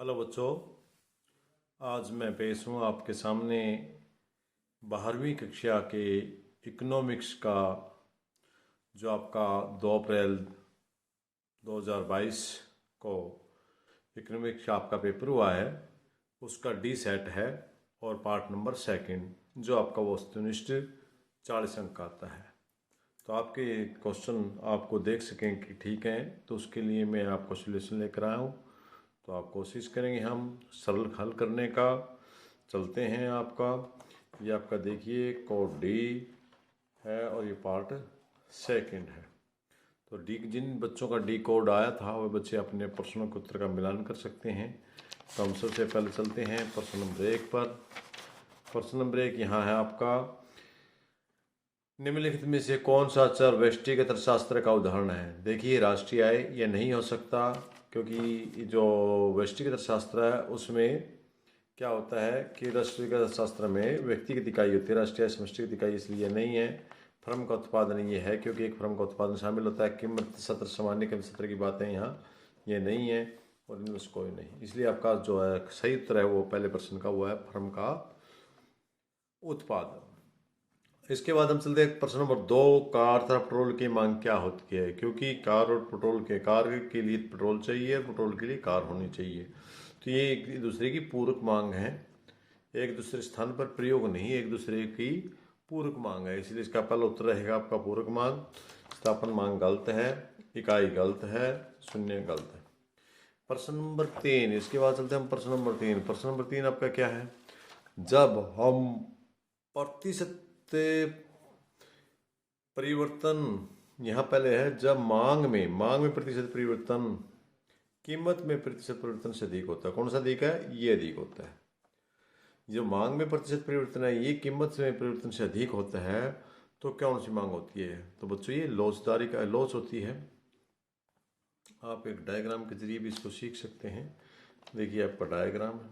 Hello बच्चों, आज मैं पेश हूँ आपके सामने 12वीं कक्षा के इकोनॉमिक्स का जो आपका 2 अप्रैल 2022 को इकोनॉमिक्स का आपका पेपर हुआ है, उसका डी सेट है और पार्ट नंबर 2 जो आपका वस्तुनिष्ठ 40 अंक का आता है। तो आपके क्वेश्चन आपको देख सकें कि ठीक हैं, तो उसके लिए मैं आपको सोल्यूशन लेकर आया हूँ। तो आप कोशिश करेंगे हम सरल हल करने का। चलते हैं ये आपका देखिए कोड डी है और ये पार्ट 2 है। तो डी जिन बच्चों का डी कोड आया था वो बच्चे अपने प्रश्नों के उत्तर का मिलान कर सकते हैं। तो हम सबसे पहले चलते हैं प्रश्न नंबर 1 पर। प्रश्न नंबर 1 यहाँ है आपका, निम्नलिखित में से कौन सा चर व्यष्टिगत अर्थशास्त्र का उदाहरण है। देखिए राष्ट्रीय आय ये नहीं हो सकता, क्योंकि जो व्यष्टिगत अर्थशास्त्र है उसमें क्या होता है कि राष्ट्रीय अर्थशास्त्र में व्यक्तिगत इकाई होती है, राष्ट्रीय समष्टिगत इकाई, इसलिए नहीं है। फर्म का उत्पादन ये है, क्योंकि एक फर्म का उत्पादन शामिल होता है। कीमत सत्र सामान्य कीमत सत्र की बातें यहाँ ये नहीं है और इनमें से कोई नहीं, इसलिए आपका जो है सही उत्तर है वो पहले प्रश्न का हुआ है फर्म का उत्पादन। इसके बाद हम चलते हैं प्रश्न नंबर 2, कार तथा पेट्रोल की मांग क्या होती है। क्योंकि कार और पेट्रोल के कार के लिए पेट्रोल चाहिए, पेट्रोल के लिए कार होनी चाहिए, तो ये एक दूसरे की पूरक मांग है, एक दूसरे स्थान पर प्रयोग नहीं, एक दूसरे की पूरक मांग है, इसलिए इसका पहला उत्तर रहेगा आपका पूरक मांग। स्थापन मांग गलत है, इकाई गलत है, शून्य गलत है। प्रश्न नंबर 3, इसके बाद चलते हैं हम प्रश्न नंबर 3। प्रश्न नंबर 3 आपका क्या है, जब हम प्रतिशत परिवर्तन, यहाँ पहले है जब मांग में प्रतिशत परिवर्तन कीमत में प्रतिशत परिवर्तन से अधिक होता है। कौन सा अधिक है, ये अधिक होता है। जो मांग में प्रतिशत परिवर्तन है ये कीमत में परिवर्तन से अधिक होता है, तो कौन सी मांग होती है। तो बच्चों ये लॉसदारी का लॉस होती है। आप एक डायग्राम के जरिए भी इसको सीख सकते हैं। देखिए आपका डायग्राम है,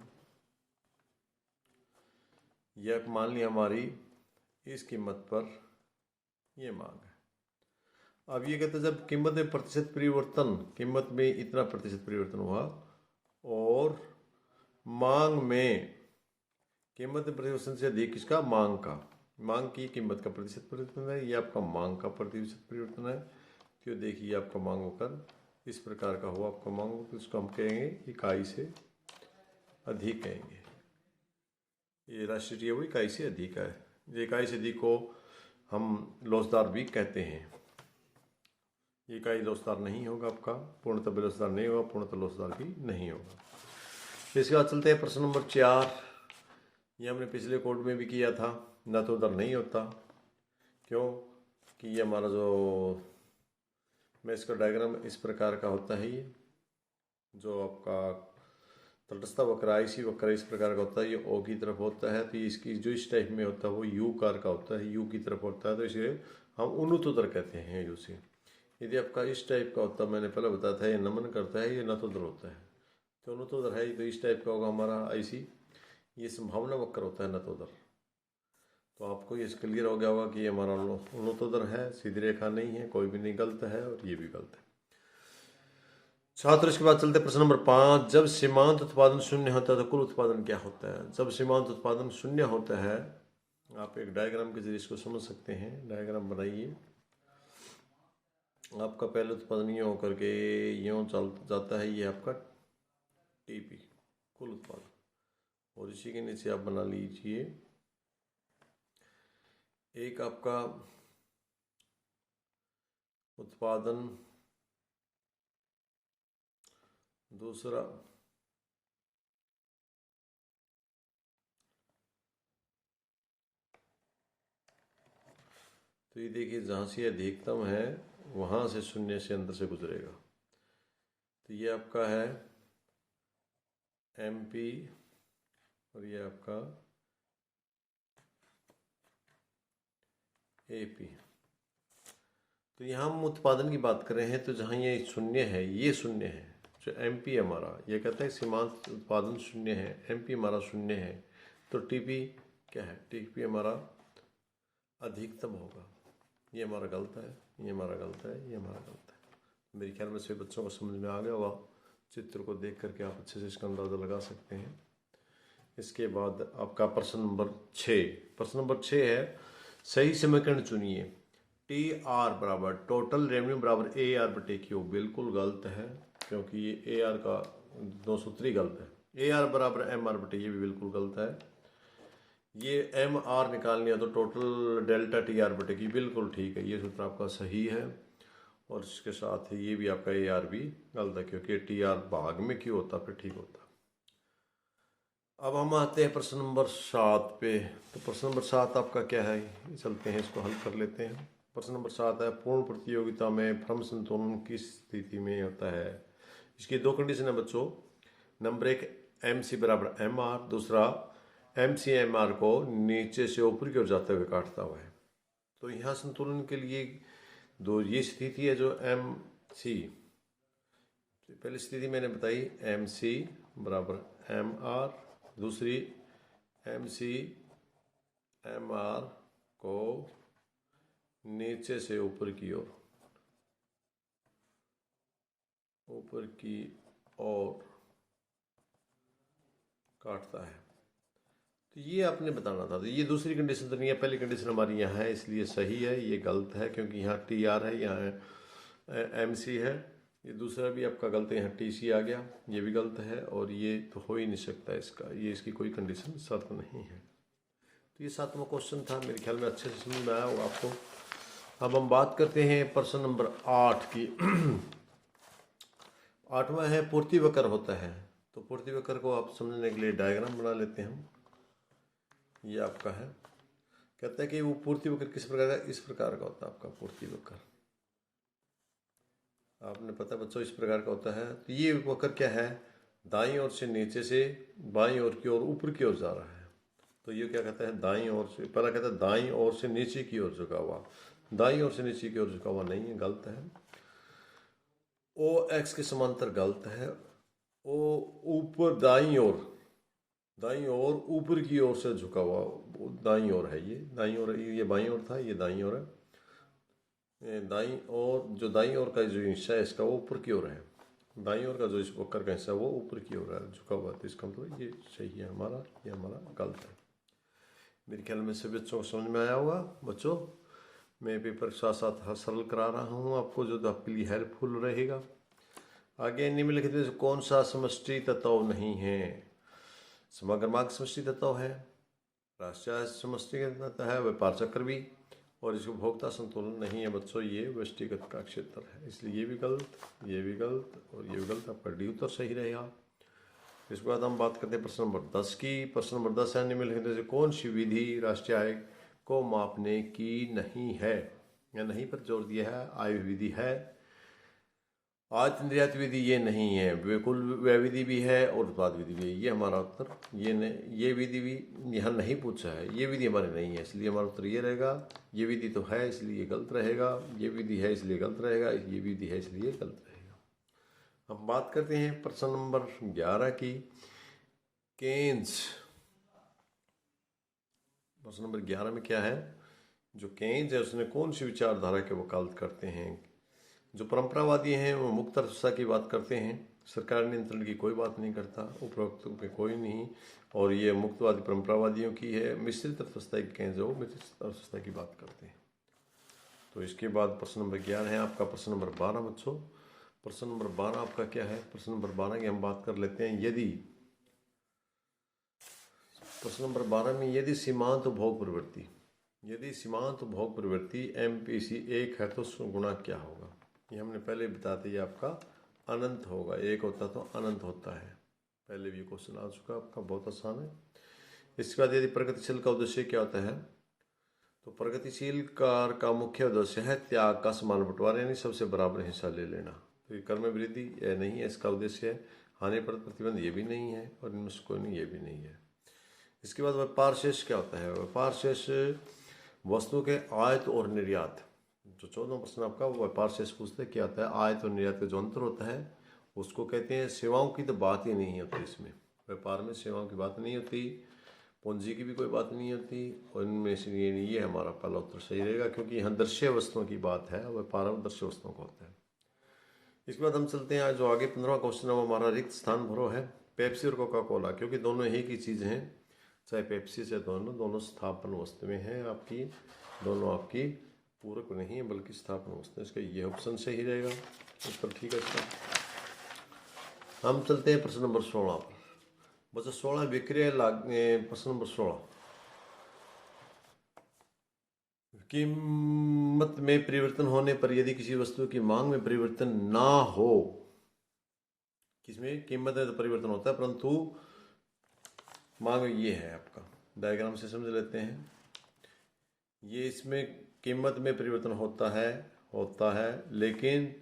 यह मान लिया हमारी इस कीमत पर ये मांग है। अब ये कहते हैं जब कीमत में प्रतिशत परिवर्तन, कीमत में इतना प्रतिशत परिवर्तन हुआ और मांग में कीमत में परिवर्तन से अधिक किसका, मांग का, मांग की कीमत का प्रतिशत परिवर्तन है, ये आपका मांग का प्रतिशत परिवर्तन है। तो देखिए आपका मांग होकर इस प्रकार का हुआ, आपका मांग होकर इसको हम कहेंगे इकाई से अधिक कहेंगे। ये राष्ट्रीय वो इकाई से अधिक है, जो इकाई से अधिक को हम लॉसदार भी कहते हैं। ये इकाई लॉसदार नहीं होगा, आपका पूर्णतः बेलौसदार नहीं होगा, पूर्णतः लॉसदार भी नहीं होगा। इसके बाद चलते हैं प्रश्न नंबर 4। ये हमने पिछले कोड में भी किया था, न तो उधर नहीं होता, क्यों कि ये हमारा जो मैं इसका डायग्राम इस प्रकार का होता है, ये जो आपका तटस्थ वक्र आईसी वक्र इस प्रकार का होता है, ये ओ की तरफ होता है, तो इसकी जो इस टाइप में होता है वो यू कार का होता है, यू की तरफ होता है, तो इसे हम उन्नतोदर कहते हैं यू से। यदि आपका इस टाइप का होता है, मैंने पहले बताया था, ये नमन करता है, ये नतोदर होता है, तो नतोदर है तो इस टाइप का होगा हमारा आईसी, ये संभावना वक्र होता है नतोदर। तो आपको ये क्लियर हो गया होगा कि ये हमारा नतोदर है, सीधी रेखा नहीं है, कोई भी नहीं, गलत है और ये भी गलत है। छात्र इसके बाद चलते प्रश्न नंबर 5, जब सीमांत उत्पादन शून्य होता है तो कुल उत्पादन क्या होता है। जब सीमांत उत्पादन शून्य होता है, आप एक डायग्राम के जरिए इसको समझ सकते हैं। डायग्राम बनाइए। आपका पहले उत्पादन यूँ होकर के यूँ चल जाता है, ये आपका टीपी कुल उत्पादन, और इसी के नीचे आप बना लीजिए एक आपका उत्पादन, दूसरा तो ये देखिए जहाँ से अधिकतम है वहाँ से शून्य से अंदर से गुजरेगा, तो ये आपका है एमपी और ये आपका एपी। तो यहाँ हम उत्पादन की बात कर रहे हैं, तो जहाँ ये शून्य है, ये शून्य है, जो एमपी हमारा ये कहता है सीमांत उत्पादन शून्य है, एमपी हमारा शून्य है, तो टीपी क्या है, टीपी हमारा अधिकतम होगा। ये हमारा गलत है, ये हमारा गलत है, ये हमारा गलत है। मेरे ख्याल में सभी बच्चों को समझ में आ गया होगा। चित्र को देख करके आप अच्छे से इसका अंदाज़ा लगा सकते हैं। इसके बाद आपका प्रश्न नंबर 6। प्रश्न नंबर 6 है, सही समीकरण चुनिए। टी आर बराबर टोटल रेवेन्यू बराबर ए आर बटे क्यू। बिल्कुल गलत है, क्योंकि ये ए आर का 2 सूत्र गलत है। ए आर बराबर एम आर बटे, ये भी बिल्कुल गलत है। ये एम आर निकालनी है तो टोटल डेल्टा टी आर बटे की, बिल्कुल ठीक है, ये सूत्र आपका सही है। और इसके साथ ही ये भी आपका ए आर भी गलत है, क्योंकि टी आर भाग में क्यों होता फिर ठीक होता। अब हम आते हैं प्रश्न नंबर 7 पे। तो प्रश्न नंबर 7 आपका क्या है, चलते हैं इसको हल कर लेते हैं। प्रश्न नंबर 7 है, पूर्ण प्रतियोगिता में फर्म संतुलन किस स्थिति में होता है। इसकी 2 कंडीशन है बच्चों। नंबर 1 एम सी बराबर एम आर, दूसरा एम सी एम आर को नीचे से ऊपर की ओर जाते हुए काटता हुआ है। तो यहाँ संतुलन के लिए दो ये स्थिति है जो एम सी, पहली स्थिति मैंने बताई एम सी बराबर एम आर, दूसरी एम सी एम आर को नीचे से ऊपर की ओर काटता है। तो ये आपने बताना था। तो ये दूसरी कंडीशन तो नहीं है, पहली कंडीशन हमारी यहाँ है, इसलिए सही है। ये गलत है क्योंकि यहाँ टी आर है, यहाँ एम सी है। ये दूसरा भी आपका गलत है, यहाँ टी सी आ गया, ये भी गलत है। और ये तो हो ही नहीं सकता इसका, ये इसकी कोई कंडीशन शर्त नहीं है। तो ये 7वां क्वेश्चन था, मेरे ख्याल में अच्छे से समझ में आया होगा आपको। अब हम बात करते हैं प्रश्न नंबर 8 की। 8वां है, पूर्ति वक्र होता है। तो पूर्ति वक्र को आप समझने के लिए डायग्राम बना लेते हैं हम। ये आपका है, कहता है कि वो पूर्ति वक्र किस प्रकार का, इस प्रकार का होता है आपका पूर्ति वक्र। आपने पता बच्चों इस प्रकार का होता है। तो ये वक्र क्या है, दाईं ओर से नीचे से बाईं ओर की ओर ऊपर की ओर जा रहा है। तो ये क्या कहता है, दाईं ओर से, पहला कहता है दाईं ओर से नीचे की ओर झुका हुआ। दाईं ओर से नीचे की ओर झुका हुआ नहीं है, गलत है। ओ एक्स के समांतर गलत है। ओ ऊपर दाईं ओर ऊपर की ओर से झुका हुआ, दाईं ओर है। ये दाईं ओर, ये बाईं ओर था, ये दाईं ओर है। दाईं ओर, जो दाईं ओर का जो हिस्सा है इसका वो ऊपर की ओर है। दाईं ओर का जो इस वक्र का हिस्सा है वो ऊपर की ओर है, झुका हुआ। तो इसका मतलब ये सही है हमारा, ये हमारा गलत है। मेरे ख्याल में सभी बच्चों को समझ में आया होगा। बच्चों मैं पेपर के साथ साथ सरल करा रहा हूँ आपको, जो आपके लिए हेल्पफुल रहेगा। आगे निम्नलिखित में से कौन सा समष्टि तत्व नहीं है। समग्र मार्ग समष्टि तत्व है, राष्ट्रीय समष्टि तत्व है, व्यापार चक्र भी, और इसको भोक्ता संतुलन नहीं है बच्चों, ये व्यष्टिगत का क्षेत्र है। इसलिए ये भी गलत, ये भी गलत और ये भी गलत। आपका डी उत्तर सही रहेगा। इसके बाद हम बात करते हैं प्रश्न नंबर 10 की। प्रश्न नंबर 10 है, निम्नलिखित में से कौन सी विधि राष्ट्रीय आय को मापने की नहीं है, या नहीं पर जोर दिया है। आय विधि है, आयात निर्यात विधि ये नहीं है, बिल्कुल व्यय विधि भी है और उत्पाद विधि भी है। ये हमारा उत्तर, ये विधि भी यहाँ नहीं पूछा है, ये विधि हमारे नहीं है, इसलिए हमारा उत्तर ये रहेगा। ये विधि तो है इसलिए गलत रहेगा, ये विधि है इसलिए गलत रहेगा, ये विधि है इसलिए गलत रहेगा। हम बात करते हैं प्रश्न नंबर 11 की। केन्स, प्रश्न नंबर 11 में क्या है, जो केन्स है उसने कौन सी विचारधारा के वकालत करते हैं। जो परंपरावादी हैं वो मुक्त अर्थव्यवस्था की बात करते हैं, सरकार नियंत्रण की कोई बात नहीं करता, उपरोक्त में कोई नहीं। और ये मुक्तवादी परंपरावादियों की है। मिश्रित अर्थव्यवस्था की कहें जो मिश्रित अर्थव्यवस्था की बात करते हैं। तो इसके बाद प्रश्न नंबर 11 है आपका प्रश्न नंबर 12 बच्चों। प्रश्न नंबर 12 आपका क्या है, प्रश्न नंबर 12 की हम बात कर लेते हैं। यदि प्रश्न नंबर 12 में यदि सीमांत उपभोग प्रवृत्ति, यदि सीमांत उपभोग प्रवृत्ति MPC 1 है तो गुणा क्या होगा। ये हमने पहले बता दिया, आपका अनंत होगा। 1 होता तो अनंत होता है, पहले भी क्वेश्चन आ चुका आपका, बहुत आसान है। इसके बाद यदि प्रगतिशील का उद्देश्य क्या होता है, तो प्रगतिशील कार का मुख्य उद्देश्य है त्याग का समान बंटवारा, यानी सबसे बराबर हिस्सा ले लेना। तो ये कर में वृद्धि यह नहीं है इसका उद्देश्य है। हानि पर प्रतिबंध ये भी नहीं है, और इनमें से कोई नहीं, ये भी नहीं है। इसके बाद व्यापार शेष क्या होता है। व्यापार शेष वस्तु के आयात और निर्यात, जो 14वां प्रश्न आपका वो व्यापार शेष पूछते क्या होता है। आयात और निर्यात का जो अंतर होता है उसको कहते हैं। सेवाओं की तो बात ही नहीं होती इसमें, व्यापार में सेवाओं की बात नहीं होती, पूंजी की भी कोई बात नहीं होती। और इनमें से ये हमारा पहला उत्तर सही रहेगा, क्योंकि यहाँ दृश्य वस्तुओं की बात है, व्यापार में दृश्य वस्तुओं का होता है। इसके बाद हम चलते हैं जो आगे 15वां क्वेश्चन है वो हमारा रिक्त स्थान भरो है। पेप्सी और कोका कोला, क्योंकि दोनों एक ही चीज़ हैं, चाहे पेप्सी से दोनों स्थापन वस्तुएं हैं आपकी, दोनों आपकी पूरक नहीं है बल्कि स्थापन वस्तु। इसका ये ऑप्शन सही रहेगा, उत्तर ठीक है इसका। हम चलते हैं प्रश्न नंबर 16 पर। बच्चा 16 विक्रय प्रश्न नंबर 16, कीमत में परिवर्तन होने पर यदि किसी वस्तु की मांग में परिवर्तन ना हो, किसमें कीमत में तो परिवर्तन होता है परंतु मांग ये है आपका, डायग्राम से समझ लेते हैं। ये इसमें कीमत में परिवर्तन होता है लेकिन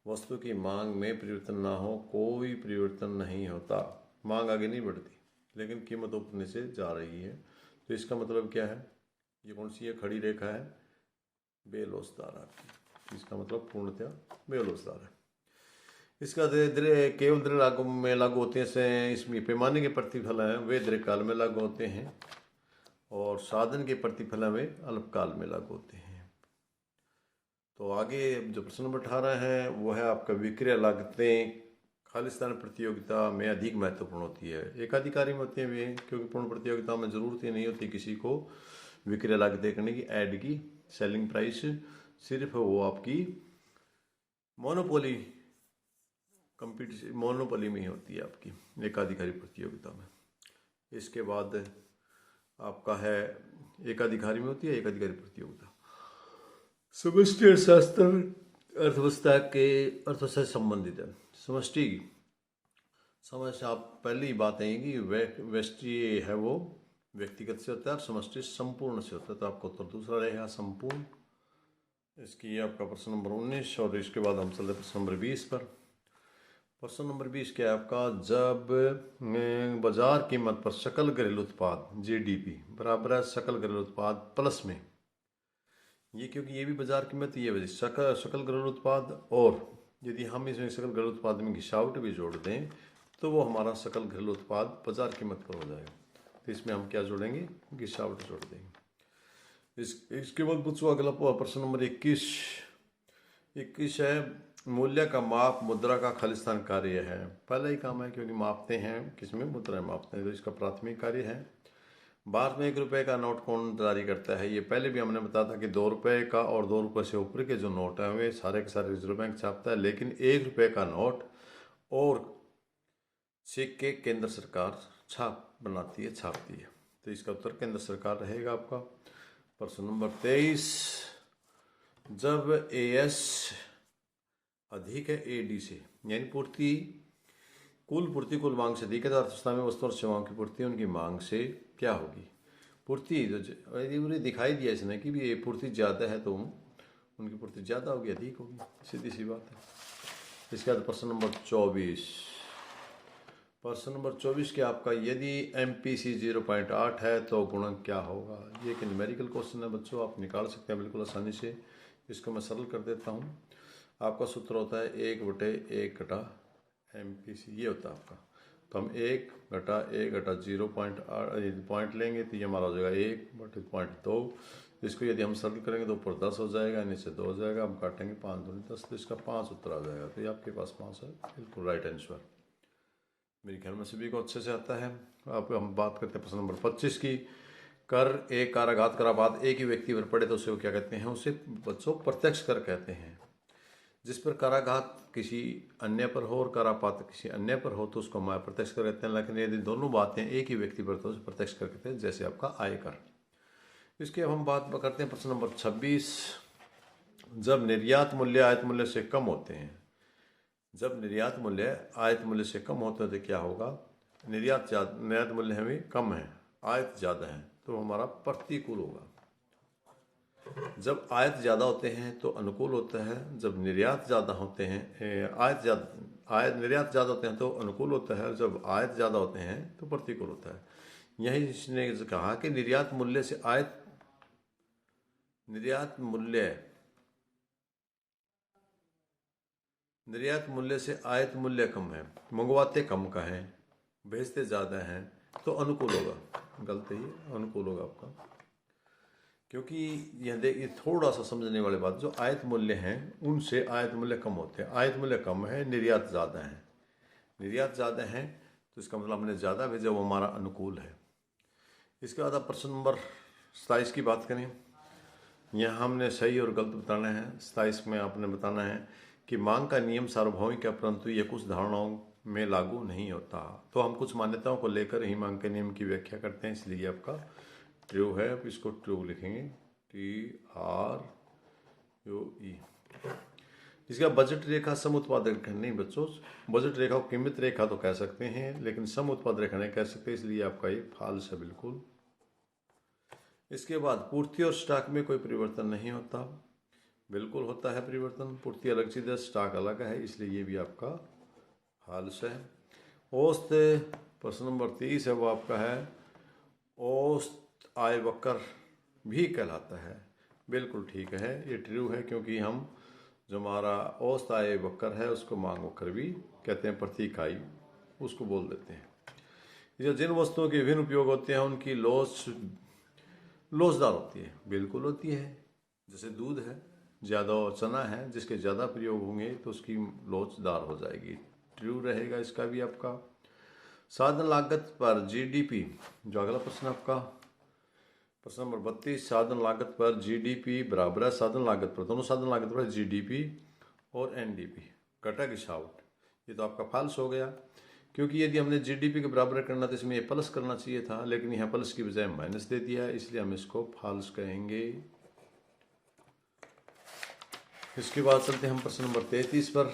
वस्तु की मांग में परिवर्तन ना हो, कोई परिवर्तन नहीं होता, मांग आगे नहीं बढ़ती लेकिन कीमत ऊपर से जा रही है। तो इसका मतलब क्या है, ये कौन सी है, खड़ी रेखा है, बेलोसदार आपकी, इसका मतलब पूर्णतया बेलोसदार है। इसका केवल दीर्घ में लागू होते हैं, इसमें पैमाने के प्रतिफल हैं वे दीर्घकाल में लागू होते हैं और साधन के प्रतिफल वे अल्पकाल में लागू होते हैं। तो आगे जो प्रश्न नंबर 18 है वो है आपका विक्रय लागतें खालिस्तान प्रतियोगिता में अधिक महत्वपूर्ण होती है, एकाधिकारी में होती है वे, क्योंकि पूर्ण प्रतियोगिता में जरूरत ही नहीं होती किसी को विक्रय लागतें करने की, ऐड की, सेलिंग प्राइस, सिर्फ वो आपकी मोनोपोली कंपटीशन मोनोपोली में ही होती है आपकी एकाधिकारी प्रतियोगिता में। इसके बाद आपका है एकाधिकारी में होती है एकाधिकारी प्रतियोगिता। समष्टि अर्थशास्त्र अर्थव्यवस्था से संबंधित है। समष्टि समझ आप पहली ही बात है कि व्यष्टि है वो व्यक्तिगत से होता है और समष्टि संपूर्ण से होता है, तो आपको उत्तर दूसरा रहेगा संपूर्ण। इसकी आपका प्रश्न नंबर 19 और इसके बाद हम चलते प्रश्न नंबर 20 पर। प्रश्न नंबर 20 क्या है आपका, जब बाजार कीमत पर सकल घरेलू उत्पाद जीडीपी बराबर है सकल घरेलू उत्पाद प्लस में, ये क्योंकि ये भी बाजार कीमत, ये सकल घरेलू उत्पाद, और यदि हम इसमें सकल घरेलू उत्पाद में गिरावट भी जोड़ दें तो वो हमारा सकल घरेलू उत्पाद बाजार कीमत पर हो जाएगा। तो इसमें हम क्या जोड़ेंगे, गिरावट जोड़ देंगे। इसके बाद पूछो अगला प्रश्न नंबर 21 है, मूल्य का माप मुद्रा का खालिस्तान कार्य है। पहला ही काम है क्योंकि मापते हैं किसमें, मुद्रा में मापते हैं, तो इसका प्राथमिक कार्य है। भारत में 1 रुपये का नोट कौन जारी करता है, ये पहले भी हमने बताया था कि 2 रुपये का और 2 रुपये से ऊपर के जो नोट हैं वे सारे के सारे रिजर्व बैंक छापता है, लेकिन 1 रुपये का नोट और सिक्के केंद्र सरकार छापती है। तो इसका उत्तर केंद्र सरकार रहेगा आपका। प्रश्न नंबर 23, जब एएस अधिक है एडी से, यानी कुल मांग से अधिक है, तो अर्थव्यवस्था में वस्तु और सेवाओं की पूर्ति उनकी मांग से क्या होगी, पूर्ति जो दिखाई दिया इसने कि भी ये पूर्ति ज़्यादा है तो उनकी पूर्ति ज़्यादा होगी, अधिक होगी, सीधी सी बात है। इसके बाद प्रश्न नंबर 24, प्रश्न नंबर 24 के आपका, यदि MPC 0.8 है तो गुणक क्या होगा। ये एक न्यूमेरिकल क्वेश्चन है बच्चों, आप निकाल सकते हैं बिल्कुल आसानी से। इसको मैं सरल कर देता हूँ। आपका सूत्र होता है 1/1 घटा MPC, ये होता है आपका। तो हम 1 घटा 0.8 पॉइंट लेंगे तो ये हमारा हो जाएगा 1/0.2। इसको यदि हम सरल करेंगे तो ऊपर 10 हो जाएगा, नीचे 2 हो जाएगा, हम काटेंगे 5 दूनी 10, तो इसका 5 उत्तर आ जाएगा। तो ये आपके पास 5 है, बिल्कुल राइट आंसर। मेरे ख्याल में सभी को अच्छे से आता है। अब हम बात करते हैं प्रश्न नंबर 25 की। कर एक काराघात करापात एक ही व्यक्ति पर पड़े तो उसे वो क्या कहते हैं, उसे बच्चों प्रत्यक्ष कर कहते हैं। जिस पर कराघात किसी अन्य पर हो और करापात किसी अन्य पर हो तो उसको हम प्रत्यक्ष कर कहते हैं, लेकिन यदि दोनों बातें एक ही व्यक्ति पर तो उसे प्रत्यक्ष कर कहते हैं, जैसे आपका आयकर। इसके अब हम बात करते हैं प्रश्न नंबर 26, जब निर्यात मूल्य आयात मूल्य से कम होते हैं, जब निर्यात मूल्य आयात मूल्य से कम होता है तो क्या होगा, निर्यात मूल्य हमें कम है, आयात ज़्यादा है, तो हमारा प्रतिकूल होगा। जब आयात ज़्यादा होते हैं तो अनुकूल होता है, जब निर्यात ज़्यादा होते हैं निर्यात ज़्यादा होते हैं तो अनुकूल होता है, जब आयात ज़्यादा होते हैं तो प्रतिकूल होता है। यही इसने कहा कि निर्यात मूल्य से आयात मूल्य कम है, मंगवाते कम का है, भेजते ज़्यादा हैं, तो अनुकूल होगा। गलत है, ये अनुकूल होगा आपका। क्योंकि यह देखिए थोड़ा सा समझने वाली बात, जो आयत मूल्य हैं उनसे आयत मूल्य कम होते हैं। आयत मूल्य कम है, निर्यात ज़्यादा है। निर्यात ज़्यादा है तो इसका मतलब हमने ज़्यादा भेजा, वो हमारा अनुकूल है। इसके बाद आप प्रश्न नंबर 27 की बात करें। यहाँ हमने सही और गलत बताना है। 27 में आपने बताना है कि मांग का नियम सार्वभौमिक है, परंतु यह कुछ धारणाओं में लागू नहीं होता। तो हम कुछ मान्यताओं को लेकर ही मांग के नियम की व्याख्या करते हैं, इसलिए आपका ट्रू है। अब इसको ट्रू लिखेंगे, TRUE। इसका बजट रेखा सम उत्पाद रेखा नहीं बच्चों, बजट रेखा को कीमत रेखा तो कह सकते हैं लेकिन सम उत्पाद रेखा नहीं कह सकते, इसलिए आपका ये फाल्स है बिल्कुल। इसके बाद पूर्ति और स्टॉक में कोई परिवर्तन नहीं होता, बिल्कुल होता है परिवर्तन। पूर्ति अलग चीज़ है, स्टॉक अलग है, इसलिए ये भी आपका फाल्स है। औसत प्रश्न नंबर 30 है, वो आपका है औसत आय वक्र भी कहलाता है, बिल्कुल ठीक है, ये ट्रू है। क्योंकि हम जो हमारा औसत आय वक्र है उसको मांग वक्र भी कहते हैं, प्रति इकाई उसको बोल देते हैं। जो जिन वस्तुओं के विभिन्न उपयोग होते हैं उनकी लोचदार होती है, बिल्कुल होती है। जैसे दूध है, ज़्यादा चना है, जिसके ज़्यादा प्रयोग होंगे तो उसकी लोचदार हो जाएगी, ट्रू रहेगा इसका भी आपका। साधन लागत पर GDP, जो अगला प्रश्न आपका प्रश्न नंबर 32, साधन लागत पर GDP बराबर है साधन लागत पर, दोनों साधन लागत पर GDP और NDP घटा गिरावट। ये तो आपका फाल्स हो गया, क्योंकि यदि हमने GDP के बराबर करना तो इसमें ये प्लस करना चाहिए था, लेकिन यहाँ प्लस की बजाय माइनस दे दिया है, इसलिए हम इसको फाल्स कहेंगे। इसके बाद चलते हैं हम प्रश्न नंबर 33 पर।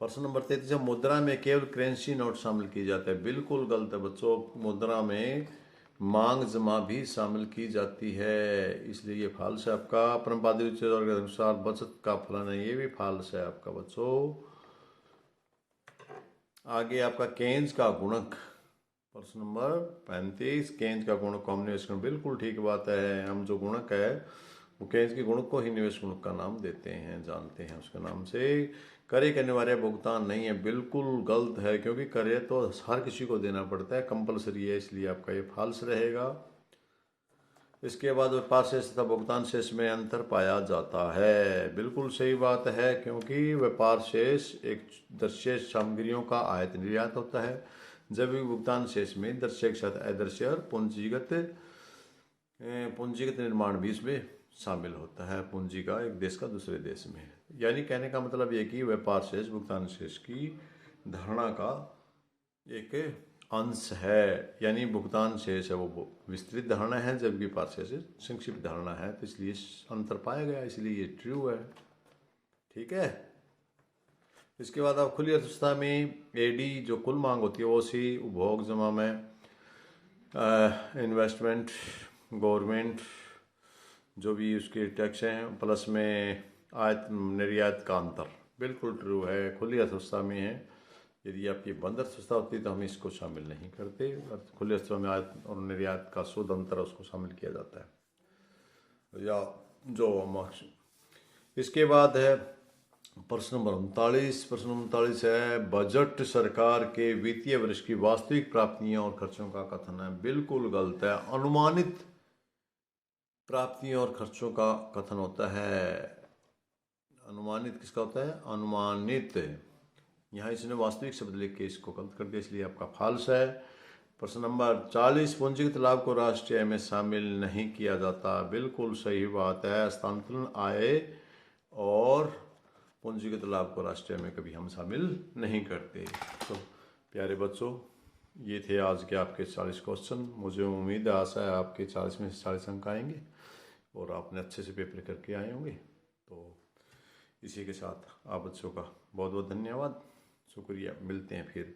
प्रश्न नंबर 33, मुद्रा में केवल करेंसी नोट शामिल की जाता है, बिल्कुल गलत है बच्चों। मुद्रा में मांग जमा भी शामिल की जाती है, इसलिए ये फाल्स है आपका। परम्परागत के अनुसार बचत का फलन है, ये भी फाल्स है आपका बच्चों। आगे आपका केन्स का गुणक, प्रश्न नंबर 35, केन्स का गुणक को हम निवेश गुणक, बिल्कुल ठीक बात है। हम जो गुणक है वो केन्स के गुणक को ही निवेश गुणक का नाम देते हैं, जानते हैं उसके नाम से। करे का अनिवार्य भुगतान नहीं है, बिल्कुल गलत है, क्योंकि करे तो हर किसी को देना पड़ता है, कंपलसरी है, इसलिए आपका ये फाल्स रहेगा। इसके बाद व्यापार शेष तथा भुगतान शेष में अंतर पाया जाता है, बिल्कुल सही बात है, क्योंकि व्यापार शेष एक दृश्य सामग्रियों का आयात निर्यात होता है, जबकि भुगतान शेष में दृश्य के साथ अदृश्य और पूंजीगत निर्माण भी इसमें शामिल होता है, पूंजी का एक देश का दूसरे देश में। यानी कहने का मतलब ये कि व्यापार शेष भुगतान शेष की धारणा का एक अंश है, यानी भुगतान शेष है वो विस्तृत धारणा है, जबकि व्यापार शेष संक्षिप्त धारणा है, तो इसलिए अंतर पाया गया, इसलिए ये ट्रू है, ठीक है। इसके बाद आप खुली अर्थव्यवस्था में AD जो कुल मांग होती है वो सी उपभोग जमा में इन्वेस्टमेंट गवर्नमेंट जो भी उसके टैक्स हैं प्लस में आयत निर्यात का अंतर, बिल्कुल ट्रू है, खुली अर्थव्यवस्था में है। यदि आपकी बंद अर्थव्यवस्था होती है तो हम इसको शामिल नहीं करते, खुली अर्थव्यवस्था में आयत और निर्यात का शुद्ध अंतर उसको शामिल किया जाता है, या जो इसके बाद है प्रश्न नंबर 39। प्रश्न नंबर 39 है बजट सरकार के वित्तीय वर्ष की वास्तविक प्राप्तियों और खर्चों का कथन है, बिल्कुल गलत है। अनुमानित प्राप्तियों और खर्चों का कथन होता है। अनुमानित किसका होता है? अनुमानित। यहाँ इसने वास्तविक शब्द लिख के इसको गलत कर दिया, इसलिए आपका फाल्स है। प्रश्न नंबर 40, पूंजीगत लाभ को राष्ट्रीय आय में शामिल नहीं किया जाता, बिल्कुल सही बात है। हस्तांतरण आय और पूंजीगत लाभ को राष्ट्रीय आय में कभी हम शामिल नहीं करते। तो प्यारे बच्चों, ये थे आज के आपके 40 क्वेश्चन। मुझे उम्मीद है, आशा है आपके 40 में से 40 अंक आएंगे और आपने अच्छे से पेपर करके आए होंगे। तो इसी के साथ आप बच्चों का बहुत बहुत धन्यवाद, शुक्रिया। मिलते हैं फिर